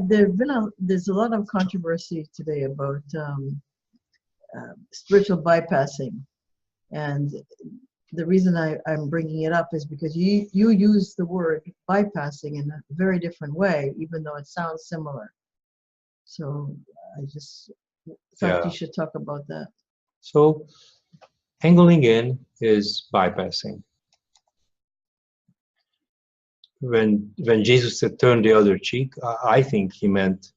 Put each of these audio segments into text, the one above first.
There's a lot of controversy today about spiritual bypassing, and the reason I'm bringing it up is because you use the word bypassing in a very different way, even though it sounds similar. So I just thought you should talk about that. So angling in is bypassing. When Jesus said turn the other cheek, I think he meant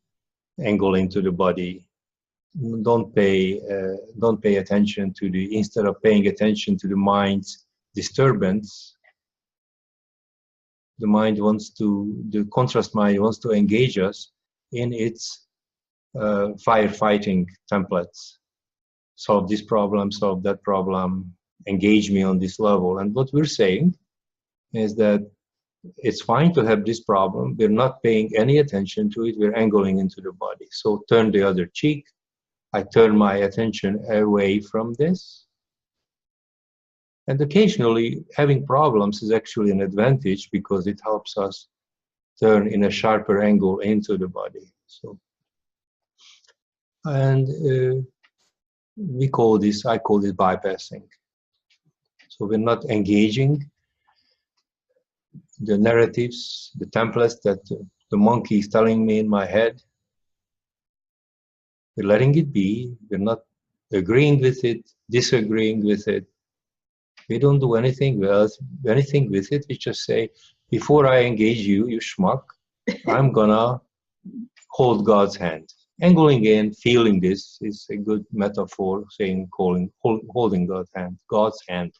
angle into the body. Don't pay attention to instead of paying attention to the mind's disturbance, the contrast mind wants to engage us in its firefighting templates. Solve this problem, solve that problem, engage me on this level. And what we're saying is that it's fine to have this problem. We're not paying any attention to it. We're angling into the body. So turn the other cheek. I turn my attention away from this. And occasionally having problems is actually an advantage because it helps us turn in a sharper angle into the body. So, and I call this bypassing. So we're not engaging the narratives, the templates that the monkey is telling me in my head. We're letting it be. We're not agreeing with it, disagreeing with it. We don't do anything with it. We just say, before I engage you, you schmuck, I'm gonna hold God's hand. Angling in, feeling this is a good metaphor, saying holding God's hand. God's hand.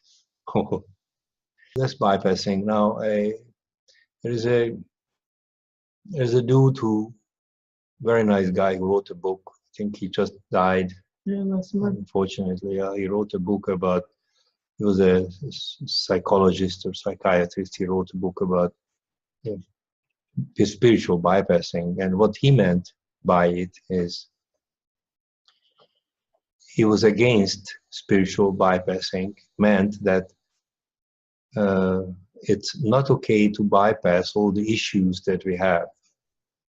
That's bypassing. Now, there's a dude very nice guy who wrote a book. I think he just died. Yeah, last month. Unfortunately, he wrote a book about. He was a psychologist or psychiatrist. He wrote a book about his spiritual bypassing, and what he meant by it is he was against spiritual bypassing. Meant that it's not okay to bypass all the issues that we have.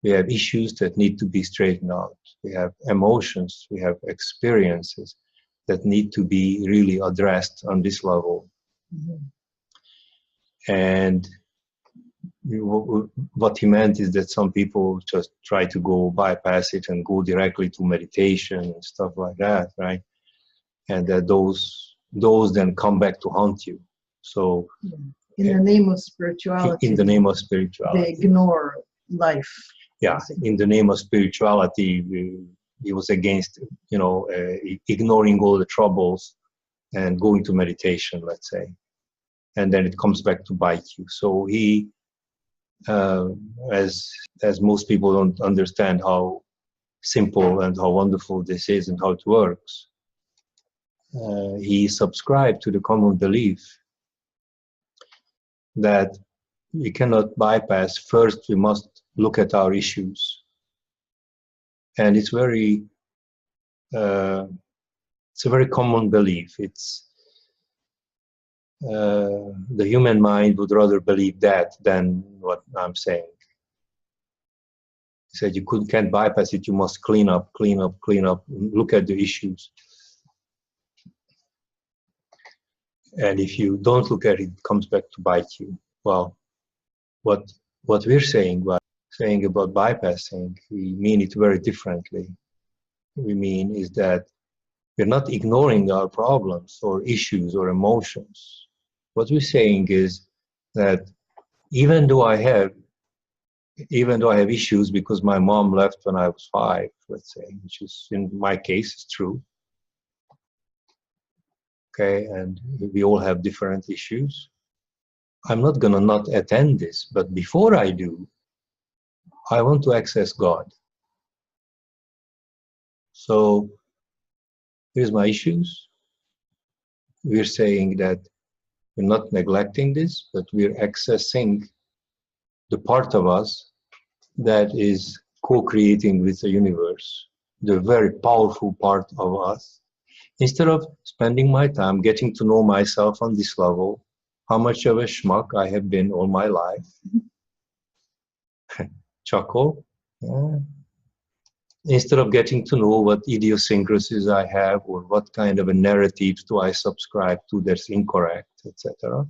We have issues that need to be straightened out. We have emotions, we have experiences that need to be really addressed on this level. Mm-hmm. And what he meant is that some people just try to go bypass it and go directly to meditation and stuff like that, right? And that those then come back to haunt you. So in the name of spirituality. In the name of spirituality. They ignore life. Yeah, basically. In the name of spirituality, he was against, ignoring all the troubles and going to meditation, let's say. And then it comes back to bite you. So he, as most people don't understand how simple and how wonderful this is and how it works, he subscribed to the common belief that we cannot bypass. First, we must look at our issues. And it's a very common belief. It's the human mind would rather believe that than what I'm saying. He said you can't bypass it, you must clean up, look at the issues. And if you don't look at it, it comes back to bite you. Well, what we're saying about bypassing, we mean it very differently. We mean is that we're not ignoring our problems or issues or emotions. What we're saying is that even though I have issues because my mom left when I was 5, let's say, which is in my case is true. Okay, and we all have different issues. I'm not gonna not attend this, but before I do, I want to access God. So here's my issues. We're saying that we're not neglecting this, but we're accessing the part of us that is co-creating with the universe, the very powerful part of us. Instead of spending my time getting to know myself on this level, how much of a schmuck I have been all my life, chuckle, Yeah. Instead of getting to know what idiosyncrasies I have or what kind of a narrative do I subscribe to that's incorrect, etc.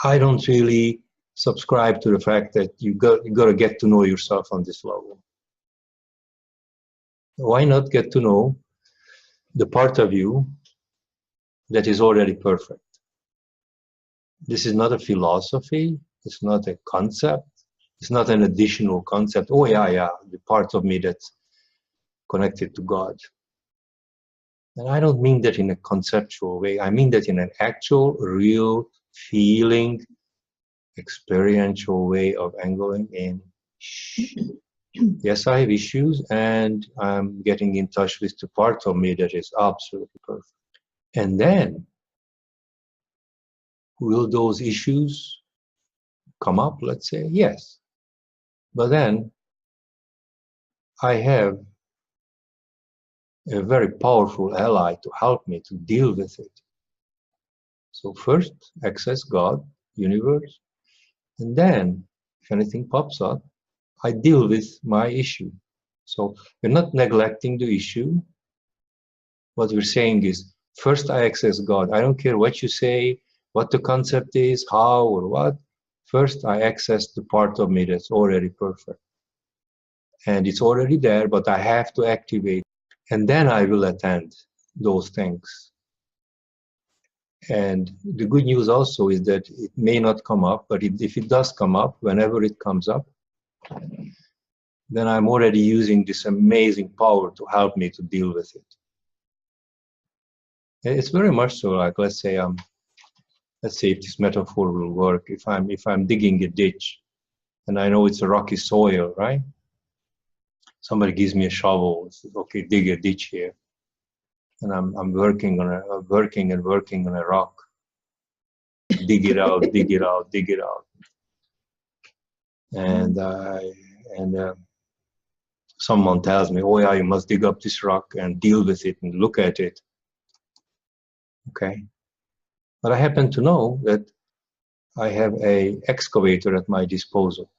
I don't really subscribe to the fact that you got to get to know yourself on this level. Why not get to know the part of you that is already perfect? This is not a philosophy. It's not a concept. It's not an additional concept. Oh yeah, the part of me that's connected to God. And I don't mean that in a conceptual way. I mean that in an actual, real, feeling, experiential way of angling in. Yes, I have issues, and I'm getting in touch with the part of me that is absolutely perfect. And then, will those issues come up? Let's say yes. But then, I have a very powerful ally to help me to deal with it. So first, access God, universe, and then, if anything pops up, I deal with my issue. So we're not neglecting the issue. What we're saying is, first I access God. I don't care what you say, what the concept is, how or what. First I access the part of me that's already perfect. And it's already there, but I have to activate. And then I will attend those things. And the good news also is that it may not come up, but if it does come up, whenever it comes up, then I'm already using this amazing power to help me to deal with it. It's very much so like, let's say if this metaphor will work, if I'm digging a ditch and I know it's a rocky soil, right? Somebody gives me a shovel and says, okay, dig a ditch here. And I'm working on a rock. Dig it out, dig it out, dig it out. And someone tells me, oh yeah, you must dig up this rock and deal with it and look at it. Okay. But I happen to know that I have an excavator at my disposal.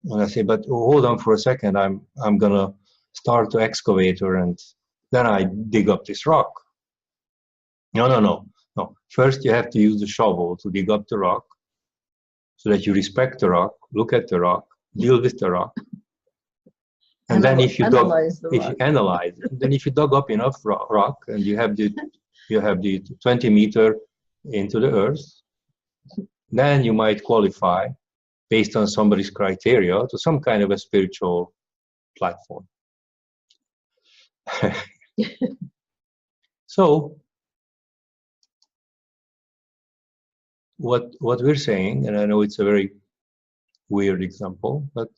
And I say, but hold on for a second, I'm gonna start the excavator and then I dig up this rock. No. First you have to use the shovel to dig up the rock so that you respect the rock, look at the rock, deal with the rock. And then if you analyze then if you dug up enough rock and you have the 20 meter into the earth, then you might qualify based on somebody's criteria to some kind of a spiritual platform. So what we're saying, and I know it's a very weird example, but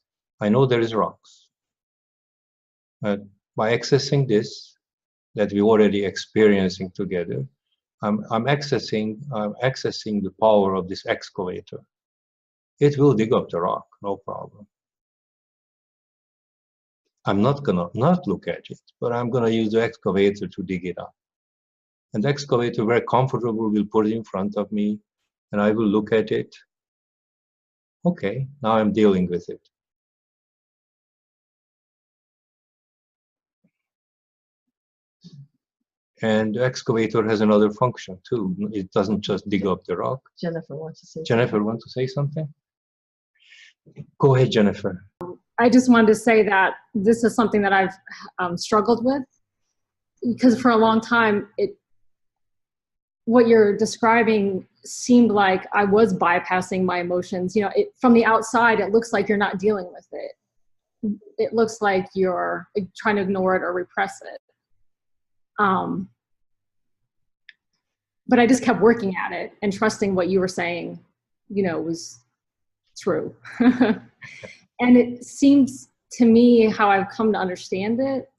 I know there is rocks. By accessing this that we're already experiencing together, I'm accessing the power of this excavator. It will dig up the rock, no problem. I'm not gonna not look at it, but I'm gonna use the excavator to dig it up. And the excavator, very comfortable, will put it in front of me, and I will look at it. Okay, now I'm dealing with it. And the excavator has another function too. It doesn't just dig up the rock. Jennifer wants to say Jennifer, something. want to say something? Go ahead, Jennifer. I just wanted to say that this is something that I've struggled with, because for a long time, what you're describing seemed like I was bypassing my emotions. You know, from the outside, it looks like you're not dealing with it. It looks like you're trying to ignore it or repress it. But I just kept working at it and trusting what you were saying, you know, was true. And it seems to me, how I've come to understand it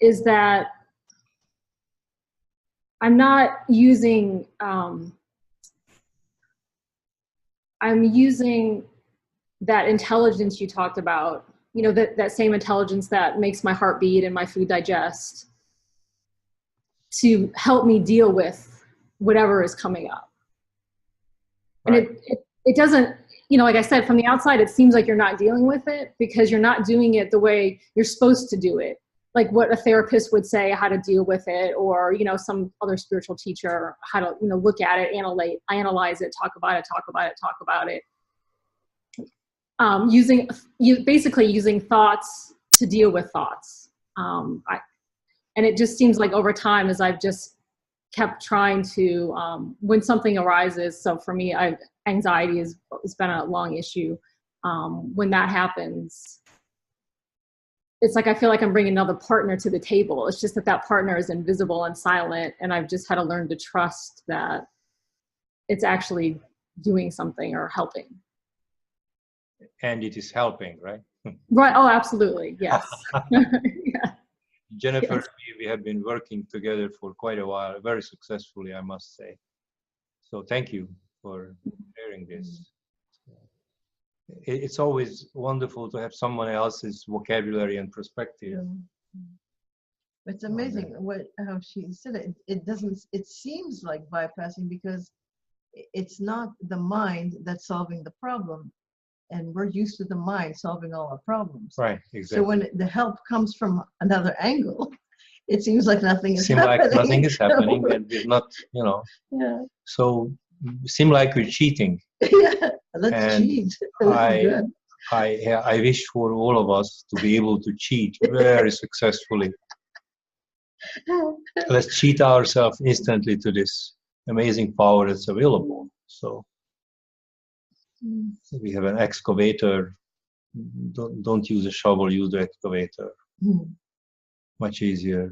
is that I'm not using, I'm using that intelligence you talked about, you know, that same intelligence that makes my heart beat and my food digest, to help me deal with whatever is coming up. Right. And it doesn't, you know, like I said, from the outside, it seems like you're not dealing with it because you're not doing it the way you're supposed to do it. Like what a therapist would say, how to deal with it, or, you know, some other spiritual teacher, how to, you know, look at it, analyze it, talk about it. Basically using thoughts to deal with thoughts. And it just seems like over time, as I've just kept trying to, when something arises, so for me, anxiety has been a long issue. When that happens, it's like I feel like I'm bringing another partner to the table. It's just that that partner is invisible and silent, and I've just had to learn to trust that it's actually doing something or helping. And it is helping, right? Right. Oh, absolutely. Yes. Yeah. Jennifer, Yes. we have been working together for quite a while, very successfully, I must say. So thank you for sharing this. It's always wonderful to have someone else's vocabulary and perspective. It's amazing how she said it. It seems like bypassing because it's not the mind that's solving the problem. And we're used to the mind solving all our problems. Right, exactly. So when the help comes from another angle, it seems like nothing is happening. Like nothing is happening, and we're not, you know. Yeah. So seem like we're cheating. Yeah, let's cheat. I wish for all of us to be able to cheat very successfully. Let's cheat ourselves instantly to this amazing power that's available. So we have an excavator. Don't use a shovel, use the excavator. Much easier.